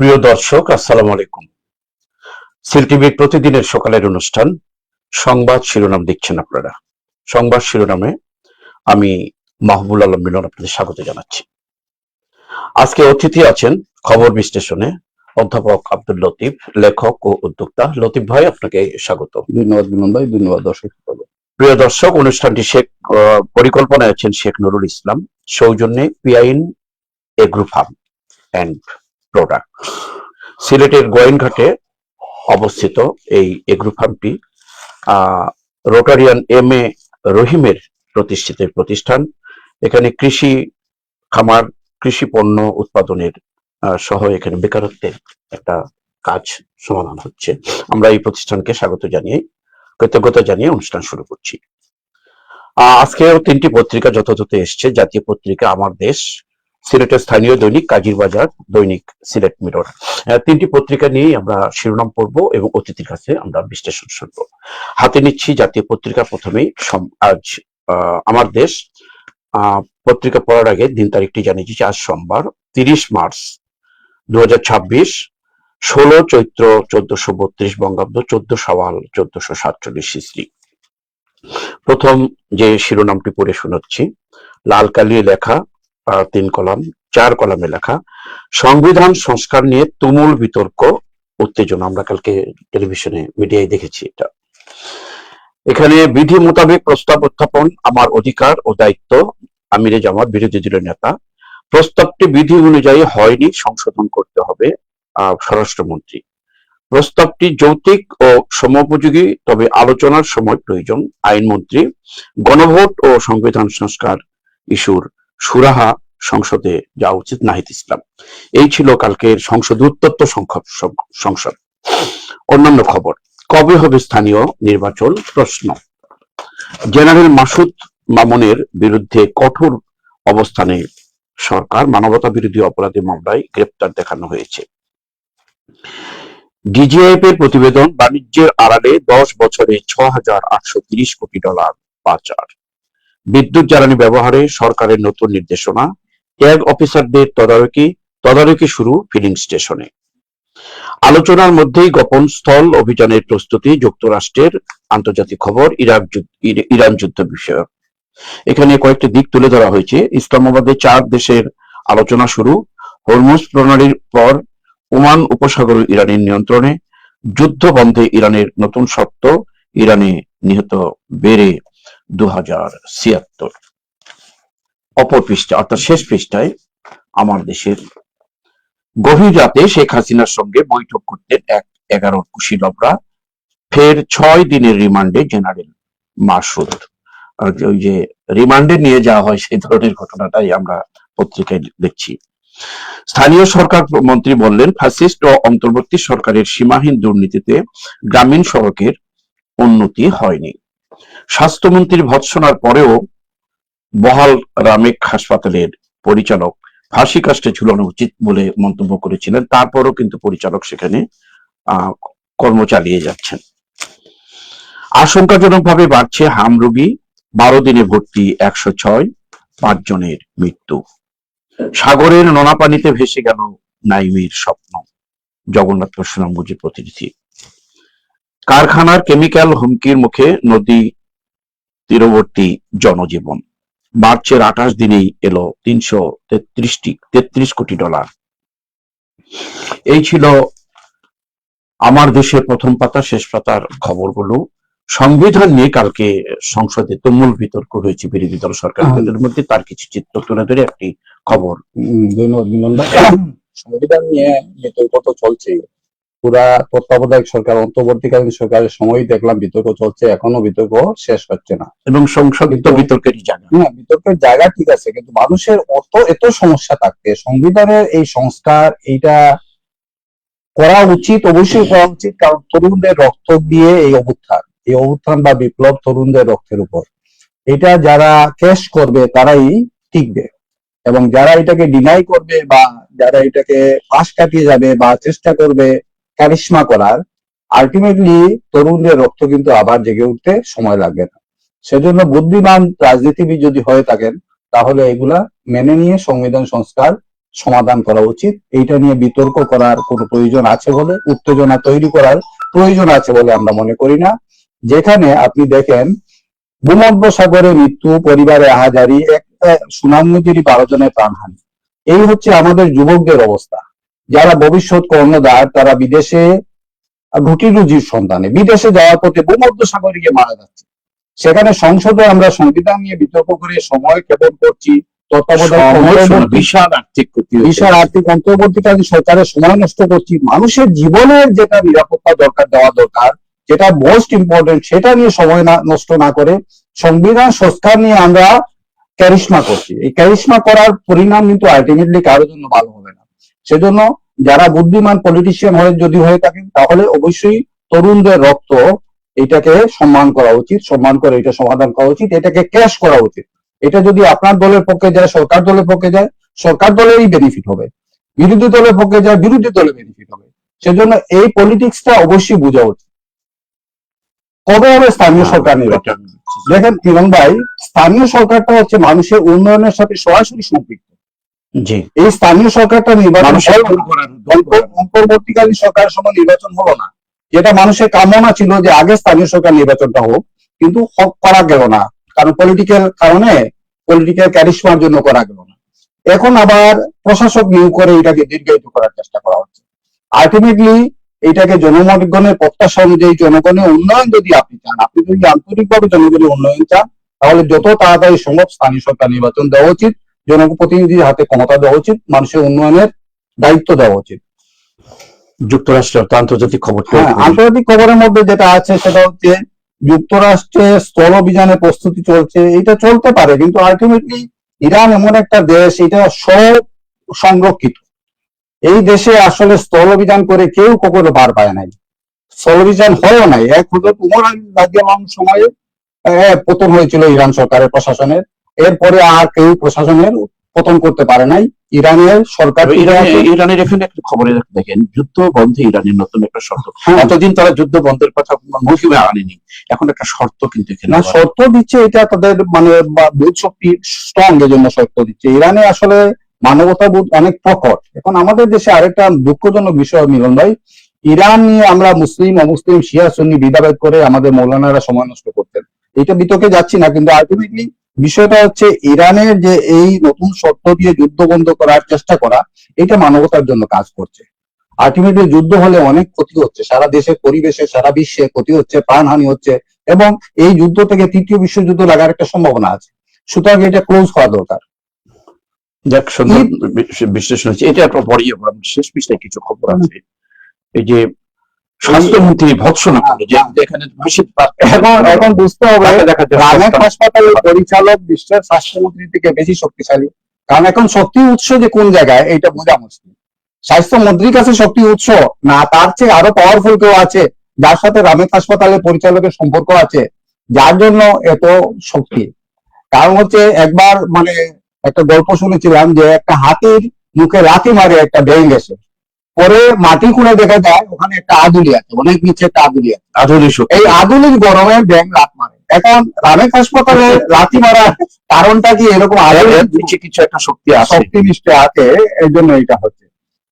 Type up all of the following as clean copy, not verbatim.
প্রিয় দর্শক, আসসালামু আলাইকুম। সিল টিভির প্রতিদিনের সকালের অনুষ্ঠান সংবাদ শিরোনাম দেখছেন আপনারা। সংবাদ শিরোনামে আমি মাহবুবুল আলম মিলন আপনাদের স্বাগত জানাচ্ছি। আজকে অতিথি আছেন খবর বিশ্লেষণে অধ্যাপক আব্দুল লতিফ, লেখক ও উদ্যোক্তা। লতিফ ভাই, আপনাকে স্বাগত। ধন্যবাদ বিমান ভাই, ধন্যবাদ দর্শক। প্রিয় দর্শক, অনুষ্ঠানটি পরিকল্পনায় আছেন শেখ নুরুল ইসলাম, সৌজন্যে পিআইন এগ্রো ফার্ম অ্যান্ড প্রোডাক্ট। সিলেটের গোয়েনঘাটে অবস্থিত এই এগ্রো ফার্মটি রোটারিয়ান এম এ রহিমের প্রতিষ্ঠিত প্রতিষ্ঠান। এখানে কৃষি খামার, কৃষি পণ্য উৎপাদনের সহ এখানে বেকারত্বের একটা কাজ সমাধান হচ্ছে। আমরা এই প্রতিষ্ঠানকে স্বাগত জানিয়ে, কৃতজ্ঞতা জানিয়ে অনুষ্ঠান শুরু করছি। আজকেও তিনটি পত্রিকা যথাযথ এসছে। জাতীয় পত্রিকা আমার দেশ, সিলেটের স্থানীয় দৈনিক কাজীর বাজার, দৈনিক সিলেট মিরর। তিনটি পত্রিকা নিয়েই আমরা শিরোনাম পড়ব এবং অতিথির কাছে আমরা বিশ্লেষণ শুনব। হাতে নিচ্ছি জাতীয় পত্রিকা প্রথমেই। আজ আমার দেশ পত্রিকা পড়ার আগে দিন তারিখটি জানিয়েছি। আজ সোমবার 30 মার্চ 2026, 16 চৈত্র 1432 বঙ্গাব্দ, 14 শাওয়াল 1447 হিজরি। প্রথম যে শিরোনামটি পড়ে শোনাচ্ছি, লাল কালিয়ে লেখা 3 কলাম, 4 কলামে লেখা, সংবিধান সংস্কার নিয়ে তুমুল বিতর্ক উত্তেজনা। আমরা কালকে টেলিভিশনে মিডিয়ায় দেখেছি এটা। এখানে বিধি মোতাবেক প্রস্তাব উত্থাপন আমার অধিকার ও দায়িত্ব, আমিরে জামাত বিরোধী দলের নেতা। প্রস্তাবটি বিধি অনুযায়ী হয়নি, সংশোধন করতে হবে স্বরাষ্ট্রমন্ত্রী। প্রস্তাবটি যৌক্তিক ও সমোপযোগী, তবে আলোচনার সময় প্রয়োজন, আইনমন্ত্রী। গণভোট ও সংবিধান সংস্কার ইস্যুর সুরাহা সংসদে যাওয়া উচিত, নাহিদ ইসলাম। এই ছিল কালকের সংসদ উত্তপ্ত সংসদ। অন্যান্য খবর, কবে হবে স্থানীয় নির্বাচন প্রশ্ন। জেনারেল মাসুদ মামুনের বিরুদ্ধে কঠোর অবস্থানে সরকার, মানবতা বিরোধী অপরাধী মামলায় গ্রেপ্তার দেখানো হয়েছে। ডিজিএফ এর প্রতিবেদন, বাণিজ্যের আড়ালে 10 বছরে $6,830 কোটি পাচার। বিদ্যুৎ জ্বালানি ব্যবহারে সরকারের নতুন নির্দেশনা, ট্যাগ অফিসারদের তদারকি শুরু ফিলিং স্টেশনে। আলোচনার মধ্যেই গোপন স্থল অভিযানের প্রস্তুতি, যুক্তরাষ্ট্রের। আন্তর্জাতিক খবর, ইরান যুদ্ধ বিষয়ক। এখানে কয়েকটি দিক তুলে ধরা হয়েছে। ইসলামাবাদে 4 দেশের আলোচনা শুরু, হরমুজ প্রণালীর পর ওমান উপসাগর ইরানের নিয়ন্ত্রণে, যুদ্ধ বন্ধে ইরানের নতুন শর্ত, ইরানে নিহত বেড়ে 2076। অপর পৃষ্ঠা অর্থাৎ শেষ পৃষ্ঠায় আমার দেশের, গভীর রাতে শেখ হাসিনার সঙ্গে বৈঠক করতেন 11 কুশীলবরা, ফের 6 দিনের রিমান্ডে জেনারেল মাসুদ। ওই যে রিমান্ডে নিয়ে যাওয়া হয় সেই ধরনের ঘটনাটাই আমরা পত্রিকায় দেখছি। স্থানীয় সরকার মন্ত্রী বললেন, ফ্যাসিস্ট ও অন্তর্বর্তী সরকারের সীমাহীন দুর্নীতিতে গ্রামীণ সড়কের উন্নতি হয়নি। স্বাস্থ্যমন্ত্রীর ভৎসনার পরেও বহাল রামেক হাসপাতালের পরিচালক ফাঁসি কাস্টে ঝুলানো উচিত বলে মন্তব্য করেছিলেন। তারপরও কিন্তু পরিচালক সেখানে কর্ম চালিয়ে যাচ্ছেন। আশঙ্কাজনকভাবে বাড়ছে হাম রোগী, 12 দিনে ভর্তি 106, 5 জনের মৃত্যু। সাগরের নোনা পানিতে ভেসে গেল নাইমির স্বপ্ন। জগন্নাথপুর সুনামগঞ্জের প্রতিনিধি। কারখানার কেমিক্যাল হুমকির মুখে নদী তীরবর্তী জনজীবন। মার্চের 28 দিনেই এলো $333 কোটি। এই ছিল আমার দেশের প্রথম পাতা। শেষ পাতার খবরগুলো। সংবিধান নিয়ে কালকে সংসদে তুমুল বিতর্ক হয়েছে বিরোধী দল সরকার দলের মধ্যে। তার কিছু চিত্র তুলে ধরে একটি খবর। সংবিধান নিয়ে বিতর্ক তো চলছে, পুরা তত্ত্বাবধায়ক সরকার, অন্তর্বর্তীকালীন সরকারের সময় দেখলাম বিতর্ক চলছে, এখনো বিতর্ক শেষ হচ্ছে না। এবং সংসদ বিতর্কেরই জায়গা। হ্যাঁ, বিতর্কের জায়গা ঠিক আছে, কিন্তু মানুষের এত সমস্যা থাকতে সংবিধানের এই সংস্কার এইটা করা উচিত, অবশ্যই করা উচিত। কারণ তরুণদের রক্ত দিয়ে এই অভ্যুত্থান বা বিপ্লব তরুণদের রক্তের উপর। এটা যারা ক্যাশ করবে তারাই টিকবে, এবং যারা এটাকে ডিনাই করবে বা যারা এটাকে পাশ কাটিয়ে যাবে বা চেষ্টা করবে কারিশমা করার, আলটিমেটলি তরুণদের রক্ত কিন্তু আবার জেগে উঠতে সময় লাগবে না। সেজন্য বুদ্ধিমান রাজনীতিবিদ যদি হয়ে থাকেন তাহলে এগুলা মেনে নিয়ে সংবিধান সংস্কার সমাধান করা উচিত। এইটা নিয়ে বিতর্ক করার কোনো প্রয়োজন আছে বলে, উত্তেজনা তৈরি করার প্রয়োজন আছে বলে আমরা মনে করি না। যেখানে আপনি দেখেন ভূমধ্যসাগরে মৃত্যু, পরিবারে আহাজারি, সুনাম নদীরই 12 জনের প্রাণহানি। এই হচ্ছে আমাদের যুবকদের অবস্থা, যারা ভবিষ্যৎ কর্ণধার, তারা বিদেশে রুটি রুজির সন্ধানে বিদেশে যাওয়ার পথে ভূমধ্যসাগরে গিয়ে মারা যাচ্ছে। সেখানে সংসদে আমরা সংবিধান নিয়ে বিতর্ক করে সময় ক্ষেপণ করছি, বিশাল আর্থিক ক্ষতি, বিশাল আর্থিক অন্তর্বর্তীকালীন সরকারের সময় নষ্ট করছি। মানুষের জীবনের যেটা নিরাপত্তা দরকার, দেওয়া দরকার, যেটা মোস্ট ইম্পর্টেন্ট, সেটা নিয়ে সময় নষ্ট না করে সংবিধান সংস্কার নিয়ে আমরা ক্যারিশমা করছি। এই ক্যারিশমা করার পরিণাম কিন্তু আলটিমেটলি কারোর জন্য ভালো হবে না। সেজন্য যারা বুদ্ধিমান পলিটিশিয়ান যদি হয়ে থাকেন, তাহলে অবশ্যই তরুণদের রক্ত এটাকে সম্মান করা উচিত, সম্মান করে এটা সমাধান করা উচিত, এটাকে ক্যাশ করা উচিত। এটা যদি আপনার দলের পক্ষে যায়, সরকার দলের পক্ষে যায়, সরকার দলেরই বেনিফিট হবে, বিরোধী দলের পক্ষে যায়, বিরোধী দলের বেনিফিট হবে। সেজন্য এই পলিটিক্সটা অবশ্যই বোঝা উচিত। কবে হবে স্থানীয় সরকার নির্বাচন? দেখেন কিরণ ভাই, স্থানীয় সরকারটা হচ্ছে মানুষের উন্নয়নের সাথে সরাসরি সম্পৃক্ত। এই স্থানীয় সরকারটা নির্বাচন অন্তর্বর্তীকালীন সরকারের সময় নির্বাচন হলো না, যেটা মানুষের কামনা ছিল যে আগে স্থানীয় সরকার নির্বাচনটা হোক, কিন্তু করা গেল না, কারণ পলিটিক্যাল কারণে, পলিটিক্যাল ক্যারিশমার জন্য করা গেল না। এখন আবার প্রশাসক নিয়োগ করে এটাকে দীর্ঘায়িত করার চেষ্টা করা হচ্ছে। আলটিমেটলি এটাকে জনগণের প্রত্যাশা অনুযায়ী জনগণের উন্নয়ন যদি আপনি চান, আপনি যদি আন্তরিকভাবে জনগণের উন্নয়ন চান, তাহলে যত তাড়াতাড়ি সম্ভব স্থানীয় সরকার নির্বাচন দেওয়া উচিত, জনপ্রতিনিধির হাতে ক্ষমতা দেওয়া উচিত, মানুষের উন্নয়নের দায়িত্ব দেওয়া উচিত। যুক্তরাষ্ট্রের আন্তর্জাতিক খবর, আন্তর্জাতিক খবরের মধ্যে যেটা আছে সেটা হচ্ছে যুক্তরাষ্ট্রে স্থল অভিযানের প্রস্তুতি চলছে। এটা চলতে পারে, কিন্তু আলটিমেটলি ইরান এমন একটা দেশ, এটা সব সংরক্ষিত। এই দেশে আসলে স্থল অভিযান করে কেউ কখনো বার পায় নাই, স্থল অভিযান হয়ও নাই। এক হজরত উমর রাদিয়াল্লাহু আনহু সময়ে পতন হয়েছিল ইরান সরকারের প্রশাসনের, এরপরে আর কেউ প্রশাসনের পতন করতে পারে নাই। ইরানের সরকার, ইরানের এখানে একটা খবরে দেখেন, যুদ্ধ বন্ধে ইরানের নতুন একটা শর্ত। এতদিন তারা যুদ্ধ বন্ধের কথা মুখে আনেনি, এখন একটা শর্ত কিন্তু এখানে শর্ত দিচ্ছে। এটা তাদের মানে বোধ শক্তি স্ট্রং, এর জন্য শর্ত দিচ্ছে। ইরানে আসলে মানবতা বোধ অনেক প্রকট। এখন আমাদের দেশে আরেকটা দুঃখজনক বিষয় মিলন ভাই, ইরান নিয়ে আমরা মুসলিম অমুসলিম শিয়া সুন্নি ভেদাভেদ করে আমাদের মৌলানারা সময় নষ্ট করতেন। এটা বিতর্কে যাচ্ছি না, কিন্তু আলটিমেটলি বিষয়টা হচ্ছে ইরানের যে এই নতুন শর্ত দিয়ে যুদ্ধ বন্ধ করার চেষ্টা করা, এটা মানবতার জন্য কাজ করছে। আলটিমেটলি যুদ্ধ হলে অনেক ক্ষতি হচ্ছে, সারা দেশের পরিবেশে, সারা বিশ্বে ক্ষতি হচ্ছে, প্রাণহানি হচ্ছে, এবং এই যুদ্ধ থেকে তৃতীয় বিশ্বযুদ্ধ লাগার একটা সম্ভাবনা আছে। সুতরাং এটা ক্লোজ হওয়া দরকার। যাক, সুন্দর বিশ্লেষণ হচ্ছে। এটা একটা পড়িয়ে শেষ পৃষ্ঠায় কিছু খবর আছে। এই যে স্বাস্থ্যমন্ত্রী ভৎসনা করলো যে এখানে এখন বুঝতে হবে রামেক হাসপাতালের পরিচালক বিশ্বের স্বাস্থ্যমন্ত্রী থেকে বেশি শক্তিশালী। কারণ এখন শক্তি উৎস যে কোন জায়গায় এটা বোঝা মুশকিল। স্বাস্থ্যমন্ত্রীর কাছে শক্তি উৎস না, তার চেয়ে আরো পাওয়ারফুল কেউ আছে যার সাথে রামেক হাসপাতালের পরিচালকের সম্পর্ক আছে, যার জন্য এত শক্তি। কারণ হচ্ছে একবার মানে একটা গল্প শুনেছিলাম যে একটা হাতির মুখে লাথি মারে একটা ব্যাঙ গেছে, পরে মাটি খুঁড়ে দেখা যায় ওখানে একটা আদুলি আছে, অনেক নিচে একটা আদুলি আছে। এই আদুলির গরমে ব্যাঙ লাথ মারে। এখন রামেক হাসপাতালে লাথি মারার কারণটা কি? এরকম কিছু একটা শক্তি নিশ্চয় আছে, এই জন্য এটা হচ্ছে।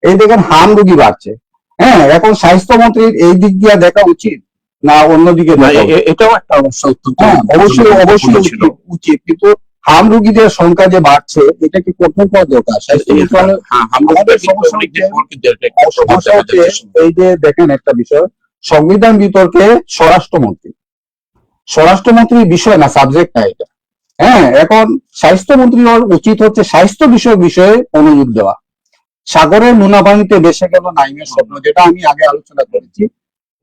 এই দেখেন হাম রোগী বাড়ছে। হ্যাঁ, এখন স্বাস্থ্যমন্ত্রীর এই দিক দিয়ে দেখা উচিত না অন্যদিকে? এটাও একটা অবশ্যই অবশ্যই উচিত, কিন্তু হাম রোগীদের সংখ্যা যে বাড়ছে, এটা কি কঠোর করা দরকার। এই যে দেখেন একটা বিষয়, সংবিধান বিতর্কে স্বরাষ্ট্রমন্ত্রীর বিষয় না, সাবজেক্ট না এটা। হ্যাঁ, এখন স্বাস্থ্যমন্ত্রীর উচিত হচ্ছে স্বাস্থ্য বিষয়ে মনোযোগ দেওয়া। সাগরের নোনাপানিতে ভেসে গেল নাইমের স্বপ্ন, যেটা আমি আগে আলোচনা করেছি।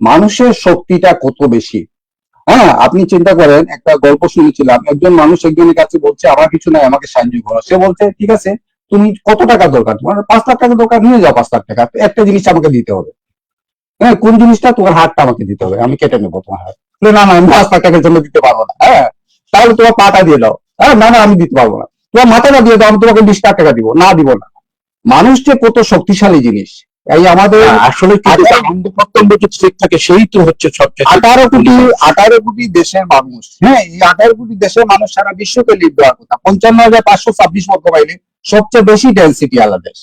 মানুষের শক্তিটা কত বেশি। হ্যাঁ, আপনি চিন্তা করেন, একটা গল্প শুনেছিলাম, একজন মানুষ একজনের কাছে বলছে আমার কিছু নাই, আমাকে সাহায্য করো। সে বলছে ঠিক আছে, তুমি কত টাকা দরকার? তোমার 5 লাখ টাকা দরকার, নিয়ে যাও 5 লাখ টাকা, একটা জিনিস আমাকে দিতে হবে। হ্যাঁ, কোন জিনিসটা? তোমার হাতটা আমাকে দিতে হবে, আমি কেটে নেবো তোমার হাত। না না, আমি 5 লাখ টাকার জন্য দিতে পারবো না। হ্যাঁ, তাহলে তোমার পাটা দিয়ে দাও। হ্যাঁ, না না, আমি দিতে পারবো না। তোমার মাথাটা দিয়ে দাও, আমি তোমাকে 20 লাখ টাকা দিব। না, দিব না। মানুষ যে কত শক্তিশালী জিনিস, এই আমাদের আসলে কিন্তু অঙ্গ প্রত্যঙ্গ যদি ঠিক থাকে সেই তো হচ্ছে সবচেয়ে 18 কোটি দেশের মানুষ, হ্যাঁ, এই 18 কোটি দেশের মানুষ সারা বিশ্বকে লিড দেওয়ার কথা। 55,526 বর্গ মাইলে সবচেয়ে বেশি ডেন্সিটি আলা দেশ।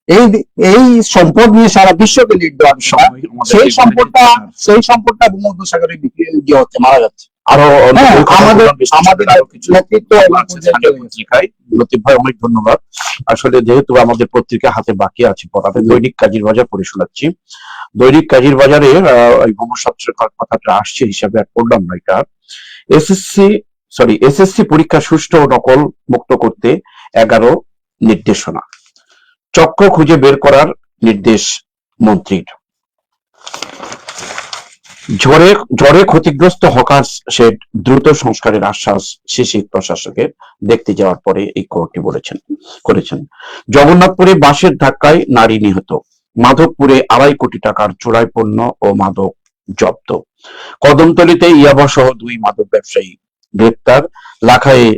এই এই সম্পদ নিয়ে সারা বিশ্বকে লিড দেওয়ার কথা। সেই সম্পদটা ভূমধ্যসাগরে বিক্রি হচ্ছে, মারা যাচ্ছে। আরো আমাদের নেতৃত্ব লতিফ ভাই, অনেক ধন্যবাদ। আসলে যেহেতু আমাদের পত্রিকা হাতে বাকি আছে পড়াতে, দৈনিক কাজীর বাজার পড়ে শোনাচ্ছি। দৈনিক কাজীর বাজারে ভূমসাত্রের কথাটা আসছে হিসাবে আর পড়লাম না। এটা এসএসসি পরীক্ষা সুষ্ঠু ও নকল মুক্ত করতে 11 নির্দেশনা, চক্র খুঁজে বের করার নির্দেশ মন্ত্রীর। ঝড়ে ক্ষতিগ্রস্ত হকার শেড দ্রুত সংস্কারের আশ্বাস শিশির প্রশাসকের। দেখতে যাওয়ার পরে এই খবরটি করেছেন। জগন্নাথপুরে বাসের ধাক্কায় নারী নিহত। মাধবপুরে 2.5 কোটি টাকার চোরাই পণ্য ও মাদক জব্দ। কদমতলীতে ইয়াবা সহ 2 মাদক ব্যবসায়ী গ্রেপ্তার। লাখায়ে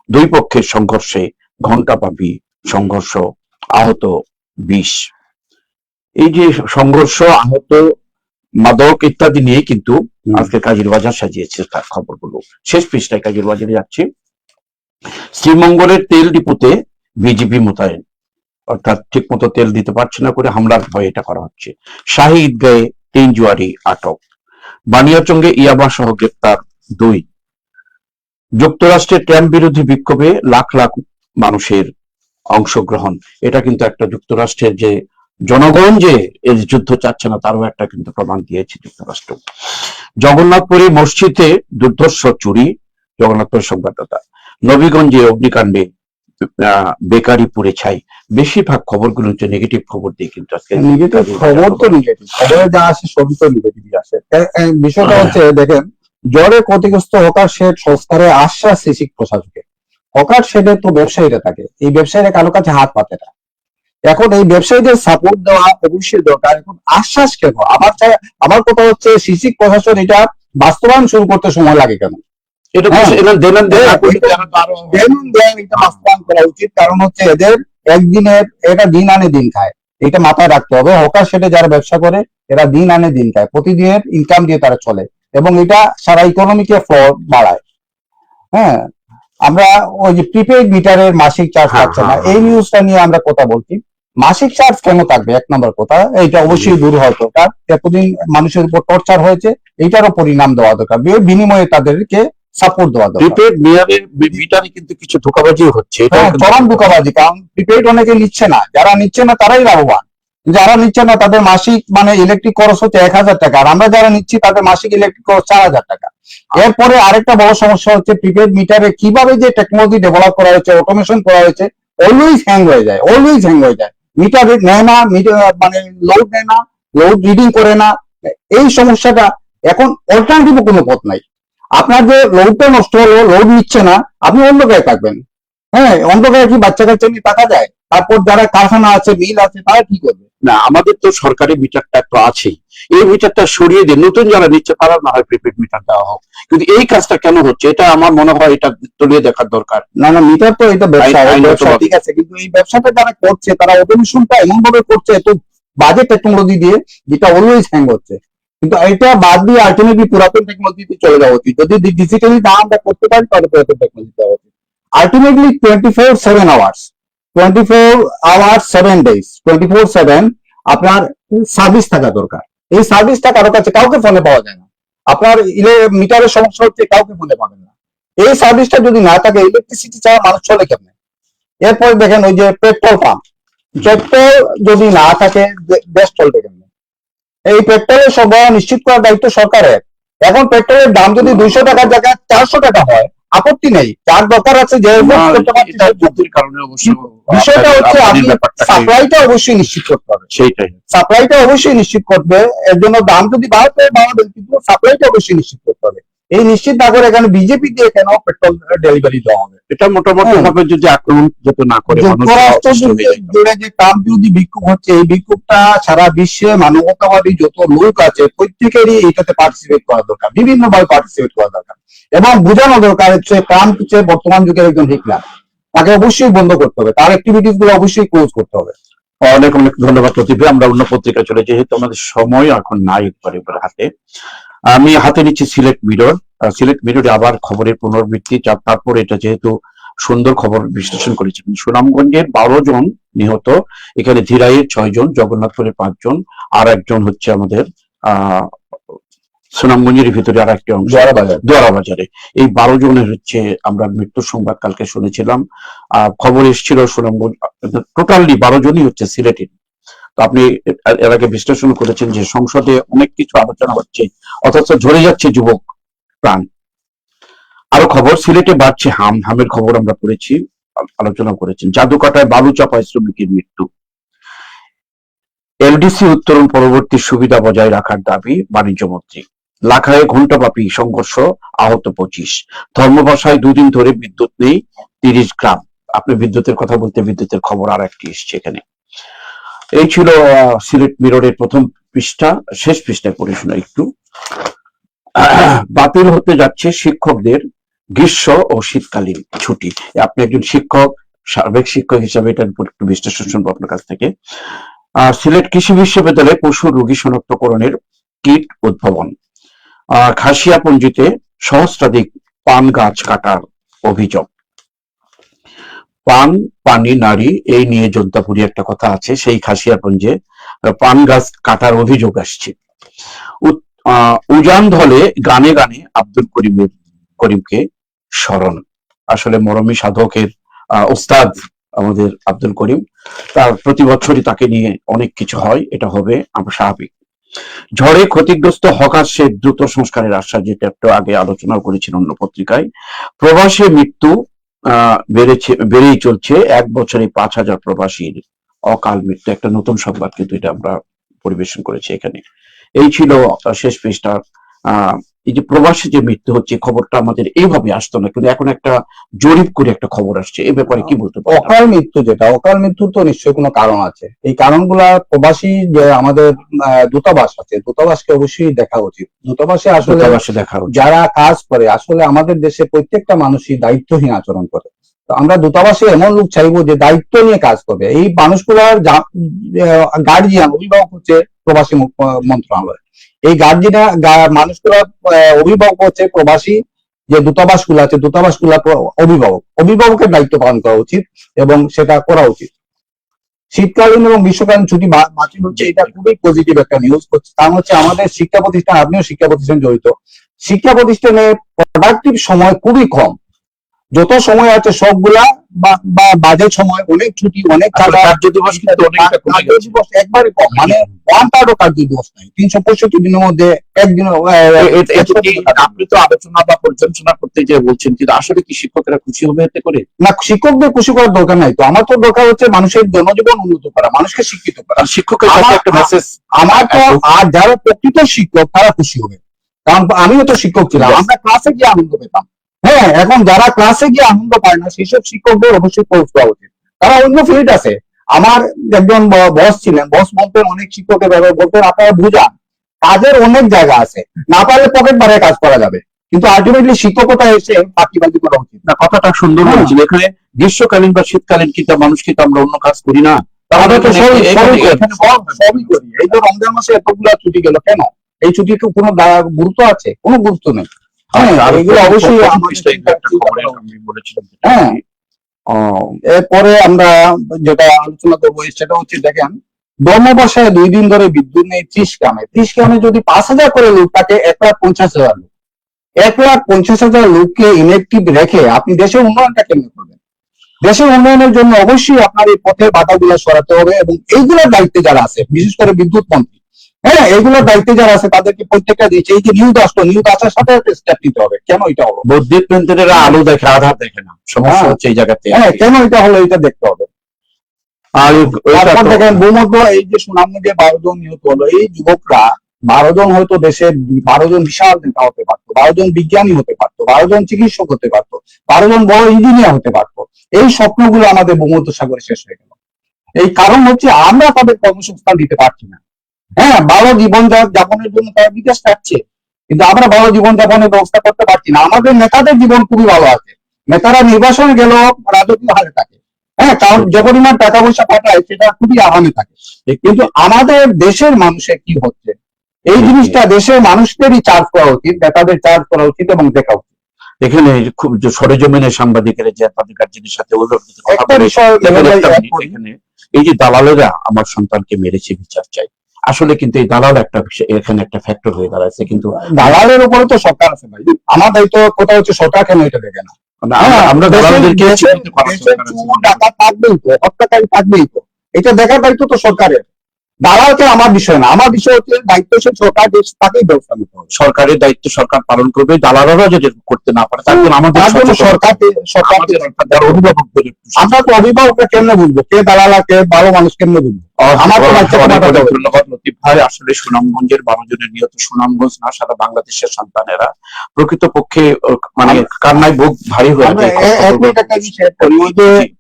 দুই পক্ষের সংঘর্ষে ঘণ্টাব্যাপী সংঘর্ষ, আহত 20। এই যে সংঘর্ষ, আহত, মাদক ইত্যাদি নিয়ে কিন্তু আজকে কাজীর বাজার সাজিয়েছে তার খবরগুলো। শেষ পৃষ্ঠায় কাজীর বাজারে যাচ্ছি। শ্রীমঙ্গলের তেল ডিপুতে বিজেপি মোতায়েন, অর্থাৎ ঠিক মতো তেল দিতে পারছে না করে হামলার ভয়ে এটা করা হচ্ছে। শাহী ঈদগাহে 3 জুয়ারি আটক। বানিয়াচঙ্গে ইয়াবা সহ গ্রেপ্তার 2। যুক্তরাষ্ট্রের ট্রাম্প বিরোধী বিক্ষোভে লাখ লাখ মানুষের অংশগ্রহণ। এটা কিন্তু একটা যুক্তরাষ্ট্রের যে জনগণ যে এই যুদ্ধ চাচ্ছে না তারও একটা কিন্তু প্রমাণ দিয়েছে যুক্তরাষ্ট্র। জগন্নাথপুরে মসজিদে দুর্ধর্ষ চুরি। জগন্নাথপুরের সংবাদদাতা। নবীগঞ্জে অগ্নিকাণ্ডে বেকারি পুড়ে ছাই। বেশিরভাগ খবরগুলো হচ্ছে নেগেটিভ খবর দিয়ে কিন্তু আজকে নেগেটিভ খবর তো নেগেটিভ খবরে যা আসে সবই তো নেগেটিভই আসে। বিষয়টা হচ্ছে দেখেন, জ্বরে ক্ষতিগ্রস্ত হকার শেড সংস্কারে আশ্বাস শিশির প্রশাসকের। হকার শেডে তো ব্যবসায়ীরা থাকে, এই ব্যবসায়ীরা কারো কাছে হাত পাতে না। এখন এই ব্যবসায়ীদের সাপোর্ট দেওয়া অবশ্যই দরকার। এখন আশ্বাস কেন? আমার কথা হচ্ছে শিশির প্রশাসন এটা বাস্তবায়ন শুরু করতে সময় লাগে কেন? এটা বাস্তবায়ন করা উচিত। কারণ হচ্ছে এদের একদিনের এটা দিন আনে দিন খায়, এটা মাথায় রাখতে হবে। হকার সেটে যারা ব্যবসা করে এরা দিন আনে দিন খায়, প্রতিদিনের ইনকাম দিয়ে তারা চলে এবং এটা সারা ইকোনমিকে ফ্লড বাড়ায়। হ্যাঁ, আমরা ওই যে প্রিপেইড মিটারের মাসিক চার্জ পাচ্ছে না, এই নিউজটা নিয়ে আমরা কথা বলছি। মাসিক চার্জ কেন থাকবে? 1 নম্বর কথা, এটা অবশ্যই দূর হওয়া দরকার। এতদিন মানুষের উপর টর্চার হয়েছে, এইটারও পরিণাম দেওয়া দরকার, বিনিময়ে তাদেরকে সাপোর্ট দেওয়া দরকার। প্রিপেইড মিটারে কিন্তু কিছু ধোঁকাবাজি হচ্ছে, চরম ধোঁকাবাজি। কারণ প্রিপেইড অনেকে নিচ্ছে না, যারা নিচ্ছে না তারাই লাভবান। যারা নিচ্ছে না তাদের মাসিক মানে ইলেকট্রিক খরচ হচ্ছে 1000 টাকা, আর আমরা যারা নিচ্ছি তাদের মাসিক ইলেকট্রিক খরচ 4000 টাকা। এরপরে আরেকটা বড় সমস্যা হচ্ছে প্রিপেইড মিটারে কিভাবে যে টেকনোলজি ডেভেলপ করা হয়েছে, অটোমেশন করা হয়েছে, অলওয়েজ হ্যাং হয়ে যায়। মিটার নেয় না, মানে লোড নেয় না, লোড রিডিং করে না। এই সমস্যাটা এখন অল্টারনেটিভ কোনো পথ নাই। আপনার যে লোডটা নষ্ট হলো, লোড নিচ্ছে না, আপনি অন্য গায়ে থাকবেন। হ্যাঁ, অন্য গায়ে কি বাচ্চা কাচ্চা নিয়ে টাকা যায়? তারপর যারা কারখানা আছে, মিল আছে, তারা কি করবে? না, আমাদের তো সরকারি মিটারটা তো আছেই, এই মিটারটা সরিয়ে দিয়ে নতুন যারা নিচ্ছে তারা না হয় প্রিপেড মিটার দেওয়া হোক। কিন্তু এই কাজটা কেন হচ্ছে এটা আমার মনে হয় এটা তলিয়ে দেখার দরকার। না, মিটার তো এটা ব্যবসা, ঠিক আছে, কিন্তু এই ব্যবসাটা যারা করছে তারা অটোমেশনটা এমন ভাবে করছে এত বাজে টেকনোলজি দিয়ে, যেটা অলওয়েজ হ্যাং হচ্ছে। কিন্তু এটা বাদ দিয়ে আলটিমেটলি পুরাতন টেকনোলজিতে চলে যাওয়া উচিত। যদি ডিজিটালি না আমরা করতে পারি তাহলে পুরাতন টেকনোলজি দেওয়া উচিত। আলটিমেটলি 24/7 আওয়ার্স, 24 আওয়ার্স 7 ডেজ, 24/7 আপনার সার্ভিস থাকা দরকার। এই সার্ভিসটা কারো কাছে কাউকে ফোনে পাওয়া যায় না। আপনার মিটারের সমস্যা হচ্ছে, কাউকে ফোনে পাবেন না। এই সার্ভিসটা যদি না থাকে, ইলেকট্রিসিটি ছাড়া মানুষ চলে কেমনে? এরপর দেখেন ওই যে পেট্রোল পাম্প, পেট্রোল যদি না থাকে দেশ চলবে কেমনে? এই পেট্রোলের সরবরাহ নিশ্চিত করার দায়িত্ব সরকারের। এখন পেট্রোলের দাম যদি 200 টাকার জায়গায় 400 টাকা হয়, আপত্তি নেই, যার দরকার আছে যে বিষয়টা হচ্ছে আপনি সাপ্লাইটা অবশ্যই নিশ্চিত করতে হবে। সেইটাই, সাপ্লাইটা অবশ্যই নিশ্চিত করবে। এর জন্য দাম যদি বাড়াবে, কিন্তু সাপ্লাইটা অবশ্যই নিশ্চিত করতে হবে। এই নিশ্চিত না করে এখানে বিজেপি দিয়ে কেন পেট্রোল ডেলিভারি দেওয়া হবে? এটা মোটামুটি ভাবে যদি আক্রমণ যাতে না করে, জুড়ে যে ট্রাম্প বিরোধী বিক্ষোভ হচ্ছে, এই বিক্ষোভটা সারা বিশ্বে মানবতাবাদী যত লোক আছে প্রত্যেকেরই এটাতে পার্টিসিপেট করা দরকার, বিভিন্ন ভাবে পার্টিসিপেট করা দরকার এবং বোঝানো দরকার হচ্ছে ট্রাম্প হচ্ছে বর্তমান যুগের একজন হিটলার। তাকে অবশ্যই বন্ধ করতে হবে, তার অ্যাক্টিভিটিস গুলো অবশ্যই ক্লোজ করতে হবে। অনেক অনেক ধন্যবাদ প্রদীপ ভাই। আমরা অন্য পত্রিকা চলে, যেহেতু আমাদের সময় এখন নাই একবারে হাতে। আমি হাতে নিচ্ছি সিলেট মিরর। সিলেট মিররে আবার খবরের পুনরাবৃত্তি, তারপর এটা যেহেতু সুন্দর খবর বিশ্লেষণ করেছেন। সুনামগঞ্জের 12 জন নিহত, এখানে ধীরাইয়ের 6 জন, জগন্নাথপুরের 5 জন, আর একজন হচ্ছে আমাদের আহ সুনামগঞ্জের ভিতরে আর একটি অংশ দোয়ারা বাজারে। এই 12 জনের হচ্ছে আমরা মৃত্যুর সংবাদ কালকে শুনেছিলাম। খবর এসেছিল সুনামগঞ্জ, টোটালি 12 জনই হচ্ছে সিলেটের। তো আপনি এর আগে বিশ্লেষণ করেছেন যে সংসদে অনেক কিছু আলোচনা হচ্ছে, অথচ ঝরে যাচ্ছে যুবক প্রাণ। আরো খবর, সিলেটে বাড়ছে হামের খবর আমরা পড়েছি, আলোচনা করেছেন। জাদুকাটায় বালু চাপায় শ্রমিকের মৃত্যু। এলডিসি উত্তরণ পরবর্তী সুবিধা বজায় রাখার দাবি বাণিজ্য মন্ত্রী। লাখায় ঘণ্টাব্যাপী সংঘর্ষ, আহত 25। ধর্মবাসায় 2 দিন ধরে বিদ্যুৎ নেই 30 গ্রাম। আপনি বিদ্যুতের কথা বলতে বিদ্যুতের খবর আর একটি এসছে এখানে। এই ছিল সিলেট মিররের প্রথম পৃষ্ঠা। শেষ পৃষ্ঠায় পড়ে শোনা একটু। বাতিল হতে যাচ্ছে শিক্ষকদের গ্রীষ্ম ও শীতকালীন ছুটি। আপনি একজন শিক্ষক, সাবেক শিক্ষক হিসাবে এটার উপর একটু বিশ্লেষণ শুনবো আপনার কাছ থেকে। সিলেট কৃষি বিশ্ববিদ্যালয়ে পশু রোগী শনাক্তকরণের কিট উদ্ভাবন। খাসিয়াপঞ্জিতে সহস্রাধিক পান গাছ কাটার অভিযোগ। পান, পানি, নারী, এই নিয়ে জন্তাপুরি একটা কথা আছে, সেই খাসিয়াপঞ্জে পান গাছ কাটার অভিযোগ আসছে। উজান ধলে গানে গানে আব্দুল করিমকে স্মরণ। আসলে মরমী সাধকের ওস্তাদ আমাদের আব্দুল করিম, তার প্রতি বছরই তাকে নিয়ে অনেক কিছু হয়, এটা হবে আমরা স্বাভাবিক। ঝড়ে ক্ষতিগ্রস্ত হকার্সের দ্রুত সংস্কারের আশ্বাস, যেটা একটু আগে আলোচনা করেছিল অন্য পত্রিকায়। প্রবাসী মৃত্যু বেড়েই চলছে, 1 বছরে 5,000 প্রবাসীর অকাল মৃত্যু। একটা নতুন সংবাদ কিন্তু এটা আমরা পরিবেশন করেছি এখানে। এই ছিল শেষ পৃষ্ঠা। এই যে প্রবাসী যে মৃত্যু হচ্ছে, খবরটা আমাদের এইভাবে আসতো না, কিন্তু এখন একটা জরিপ করে একটা খবর আসছে, এই ব্যাপারে কি বলতে পারেন? অকাল মৃত্যু, যেটা অকাল মৃত্যুর তো নিশ্চয়ই কোনো কারণ আছে। এই কারণগুলা প্রবাসী যে আমাদের দূতাবাস আছে, দূতাবাসকে অবশ্যই দেখা উচিত। দূতাবাসে আসলে দেখা উচিত। যারা কাজ করে, আসলে আমাদের দেশে প্রত্যেকটা মানুষই দায়িত্বহীন আচরণ করে। তো আমরা দূতাবাসে এমন লোক চাইবো যে দায়িত্ব নিয়ে কাজ করবে। এই মানুষগুলার গার্জিয়ান, অভিভাবক হচ্ছে প্রবাসী মন্ত্রণালয়। এই মানুষগুলার অভিভাবক হচ্ছে প্রবাসী যে দূতাবাসগুলো আছে, দূতাবাসগুলো অভিভাবকের দায়িত্ব পালন করা উচিত এবং সেটা করা উচিত। শীতকালীন এবং গ্রীষ্মকালীন ছুটি বাতিল হচ্ছে, এটা খুবই পজিটিভ একটা নিউজ। কারণ হচ্ছে আমাদের শিক্ষা প্রতিষ্ঠান, আপনিও শিক্ষা প্রতিষ্ঠান জড়িত, শিক্ষা প্রতিষ্ঠানে প্রোডাক্টিভ সময় খুবই কম। যত সময় আছে সবগুলা বা বাজেট সময়, অনেক ছুটি, অনেক কার্য দিবস কিন্তু একবারে কম, মানে 1/3 কার্য দিবস নাই 365 দিনের মধ্যে একদিন। আপনি তো আলোচনা বা পর্যালোচনা করতে যে বলছেন, কিন্তু আসলে কি শিক্ষকেরা খুশি হবে এতে করে? না, শিক্ষকদের খুশি করার দরকার নাই তো। আমার তো দরকার হচ্ছে মানুষের জনজীবন উন্নত করা, মানুষকে শিক্ষিত করা। শিক্ষকের একটা মেসেজ আমার তো, আর যারা প্রকৃত শিক্ষক তারা খুশি হবে, কারণ আমিও তো শিক্ষক ছিলাম, আমরা ক্লাসে গিয়ে আনন্দ পেতাম। হ্যাঁ, এখন যারা ক্লাসে গিয়ে আনন্দ পায় না, সেসব শিক্ষকদের অবশ্যই কোর্স দেওয়া উচিত। তারা অন্য ফিল্ড আছে। আমার একজন বস ছিলেন, বস বলতেন, অনেক শিক্ষকের ব্যাপারে বলতেন, আপনারা বুঝান কাজের অনেক জায়গা আছে, না পারলে পকেট বাড়ায় কাজ করা যাবে, কিন্তু আলটিমেটলি শিক্ষকতা এসে ফাঁকিবাজি করা উচিত না। কথাটা সুন্দর বলেছিল। এখানে গ্রীষ্মকালীন বা শীতকালীন কিন্তু মানুষ কিন্তু আমরা অন্য কাজ করি না, আমরা তো সবই করি। এই যে রমজান মাসে এতগুলা ছুটি গেল কেন? এই ছুটির কোনো গুরুত্ব আছে? কোনো গুরুত্ব নেই। এগুলো অবশ্যই হ্যাঁ। এরপরে আমরা যেটা আলোচনা করবো সেটা হচ্ছে, দেখেন, ধর্মবাসায় 2 দিন ধরে বিদ্যুৎ নেই 30 গ্রামে যদি 5,000 করে লোক থাকে, 1,50,000 লোক, 1,50,000 লোককে ইনএক্টিভ রেখে আপনি দেশের উন্নয়নটা কেমন করবেন? দেশের উন্নয়নের জন্য অবশ্যই আপনার এই পথের বাধাগুলো সরাতে হবে, এবং এইগুলোর দায়িত্বে যারা আছে, বিশেষ করে বিদ্যুৎ মন্ত্রী, হ্যাঁ, এইগুলোর দায়িত্বে যারা আছে তাদেরকে প্রত্যেকটা দিচ্ছে। এই যে নিউজ আসার সাথে স্টেপ নিতে হবে। কেন এটা হলো? বৈদ্যুতিক কেন্দ্রের আলো দেখে, আধার দেখে না, সমস্যা হচ্ছে এই জায়গাতে। হ্যাঁ, কেন এটা হলো এটা দেখতে হবে। আর তারপর দেখেন, ভূমধ্য এই যে সুনামগঞ্জে 12 জন নিহত হলো, এই যুবকরা 12 জন হয়তো দেশের 12 জন বিশাল নেতা হতে পারতো, 12 জন বিজ্ঞানী হতে পারতো, 12 জন চিকিৎসক হতে পারতো, 12 জন বড় ইঞ্জিনিয়ার হতে পারতো। এই স্বপ্নগুলো আমাদের ভূমধ্য সাগরে শেষ হয়ে গেল। এই কারণ হচ্ছে আমরা তাদের কর্মসংস্থান দিতে পারছি না। হ্যাঁ, ভালো জীবন যাপনের জন্য তারা বিদেশ থাকছে, কিন্তু আমরা ভালো জীবন যাপনের ব্যবস্থা করতে পারছি না। আমাদের নেতাদের জীবন খুবই ভালো আছে, নেতারা নির্বাচনে গেল রাজকীয় হারে থাকে, হ্যাঁ, কারণ যে পরিমাণ টাকা পয়সা পাঠায় সেটা খুবই আহামরি থাকে। কিন্তু আমাদের দেশের মানুষের কি হচ্ছে এই জিনিসটা দেশের মানুষদেরই চার্জ করা উচিত, নেতাদের চার্জ করা উচিত এবং দেখা উচিত। এখানে খুব যে সরেজমিনের সাংবাদিকেরা যে আপনাদের গার্জেনের সাথে একটা বিষয় এখানে এই যে দালালেরা আমার সন্তানকে মেরেছে বিচার চাই, আসলে কিন্তু এই দালাল একটা এখানে একটা ফ্যাক্টর হয়ে দাঁড়াচ্ছে। কিন্তু দালালের উপরে তো সরকার আছে ভাই, আমার দায়িত্ব কথা হচ্ছে সরকার কেন এটা দেখে না? আমরা দালালদেরকে টাকা থাকবেই তো, হত্যাকারী থাকবেই তো, এটা দেখার দায়িত্ব তো সরকারের। দালালকে আমার বিষয় না, আমার বিষয় হচ্ছে দায়িত্বশীল সরকার তাকেই ব্যবস্থা নিতে হবে। সরকারের দায়িত্ব সরকার পালন করবে, দালালরা যদি করতে না পারে তার জন্য আমাদের অভিভাবকদের আমরা তো অভিভাবকরা কেমনে বুঝবো কে দালাল কে ভালো মানুষ কেমনে বুঝবো? আমার ধন্যবাদ লতিফ ভাই। আসলে সুনামগঞ্জের 12 জনের নিহত সুনামগঞ্জ না সারা বাংলাদেশের সন্তানেরা প্রকৃতপক্ষে মানে কান্নায় বুক ভারী হয়ে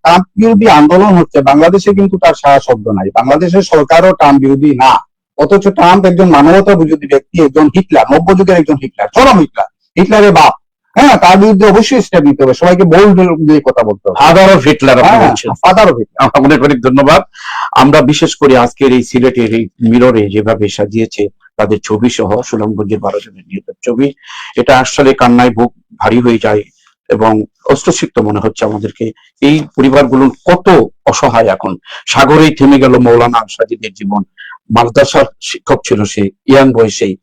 ট্রাম্প বিরোধী আন্দোলন হচ্ছে বাংলাদেশে, কিন্তু তার সারা শব্দ নাই। বাংলাদেশের সরকারও ট্রাম্প বিরোধী না, অথচ ট্রাম্প একজন মানবতা বিরোধী ব্যক্তি, একজন হিটলার, নব্য যুগের একজন হিটলার, চরম হিটলার, হিটলারের বাপ। হ্যাঁ, তার বিরুদ্ধে অবশ্যই স্টেপ নিতে হবে, সবাইকে বোল্ড দিয়ে কথা বলতে হবে। Father of Hitler father of Hitler. অনেক অনেক ধন্যবাদ। আমরা বিশেষ করে আজকের এই সিলেটের এই মিররে যেভাবে সাজিয়েছে তাদের ছবি সহ সুনামগঞ্জের 12 জনের নিহত ছবি, এটা আসলে কান্নায় বুক ভারী হয়ে যায় এবং অস্ত্রসিক্ত মনে হচ্ছে আমাদেরকে। এই পরিবারগুলো কত অসহায় এখন। সাগরেই থেমে গেল মৌলানা সাজিদের জীবন। মাদ্রাসার শিক্ষক ছিল সে, ইয়াং বয়সেই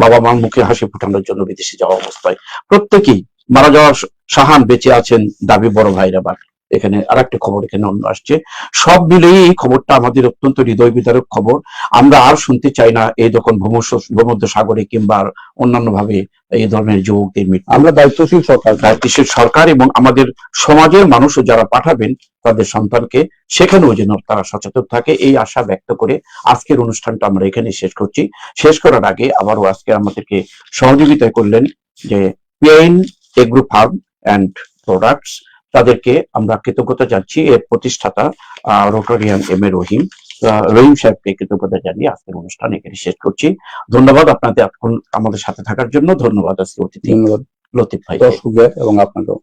বাবা মার মুখে হাসি ফোটানোর জন্য বিদেশে যাওয়া অবস্থায় প্রত্যেকেই মারা যাওয়ার। শাহান বেঁচে আছেন দাবি বড় ভাইরা। বাট এখানে আরেকটা খবর এখানে অন্য আসছে। সব মিলিয়ে এই খবরটা আমাদের অত্যন্ত হৃদয় বিদারক খবর। আমরা আর শুনতে চাই না এই যখন ভূমধ্য সাগরে কিংবা অন্যান্য ভাবে এই ধরনের যুবকদের মৃত্যু। আমরা দায়িত্বশীল সরকার এবং আমাদের সমাজের মানুষও যারা পাঠাবেন তাদের সন্তানকে, সেখানেও যেন তারা সচেতন থাকে, এই আশা ব্যক্ত করে আজকের অনুষ্ঠানটা আমরা এখানে শেষ করছি। শেষ করার আগে আবারও আজকে আমাদেরকে সহযোগিতা করলেন যে pain agro farm and products, তাদেরকে আমরা কৃতজ্ঞতা জানাচ্ছি। এর প্রতিষ্ঠাতা রোটারিয়ান এম.এ. রহিম সাহেবকে কৃতজ্ঞতা জানিয়ে আজকের অনুষ্ঠান এখানে শেষ করছি। ধন্যবাদ আপনাদের আমাদের সাথে থাকার জন্য। ধন্যবাদ আজকে অতিথি লতিফ ভাই এবং আপনাকেও।